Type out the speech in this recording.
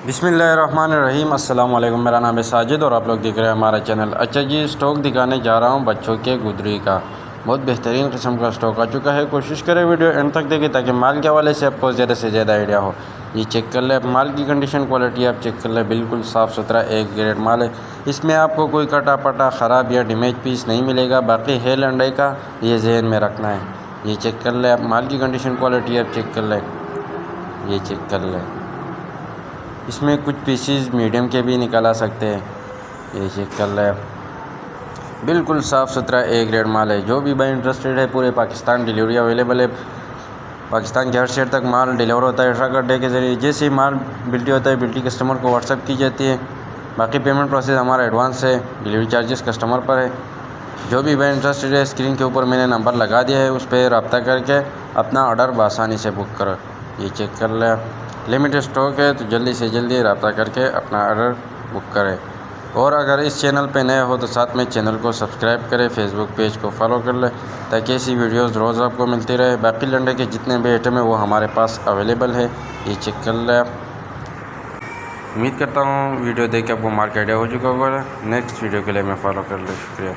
बिस्मिल्लाहिर्रहमानिर्रहीम। अस्सलाम वालेकुम। मेरा नाम है साजिद और आप लोग देख रहे हैं हमारा चैनल। अच्छा जी, स्टॉक दिखाने जा रहा हूँ बच्चों के गुदरी का। बहुत बेहतरीन किस्म का स्टॉक आ चुका है। कोशिश करें वीडियो एंड तक देखें ताकि माल के हवाले से आपको ज़्यादा से ज़्यादा आइडिया हो। ये चेक कर ले, माल की कंडीशन क्वालिटी आप चेक कर ले, बिल्कुल साफ़ सुथरा एक ग्रेड माल है। इसमें आपको कोई कटा पटा ख़राब या डैमेज पीस नहीं मिलेगा। बाकी है लंडाई का, ये जहन में रखना है। ये चेक कर ले, आप माल की कंडीशन क्वालिटी आप चेक कर ले, ये चेक कर ले। इसमें कुछ पीसीज मीडियम के भी निकाला सकते हैं। ये चेक कर ले, बिल्कुल साफ़ सुथरा ए ग्रेड माल है। जो भी भाई इंटरेस्टेड है, पूरे पाकिस्तान डिलीवरी अवेलेबल है। पाकिस्तान के हर शहर तक माल डिलीवर होता है ट्रक अड्डे के ज़रिए। जैसे ही माल बिल्टी होता है, बिल्टी कस्टमर को व्हाट्सअप की जाती है। बाकी पेमेंट प्रोसेस हमारा एडवांस है, डिलीवरी चार्जेस कस्टमर पर है। जो भी भाई इंटरेस्टेड है, स्क्रीन के ऊपर मैंने नंबर लगा दिया है, उस पर रब्ता करके अपना ऑर्डर बआसानी से बुक करो। ये चेक कर ले, लिमिटेड स्टॉक है, तो जल्दी से जल्दी रब्ता करके अपना ऑर्डर बुक करें। और अगर इस चैनल पे नए हो तो साथ में चैनल को सब्सक्राइब करें, फेसबुक पेज को फॉलो कर लें ताकि ऐसी वीडियोस रोज़ आपको मिलती रहे। बाकी लंडे के जितने भी आइटम है वो हमारे पास अवेलेबल है। ये चेक कर लें। उम्मीद करता हूँ वीडियो देख के आपको मार्केट आइडिया हो चुका होगा। नेक्स्ट वीडियो के लिए मैं फॉलो कर ले। शुक्रिया।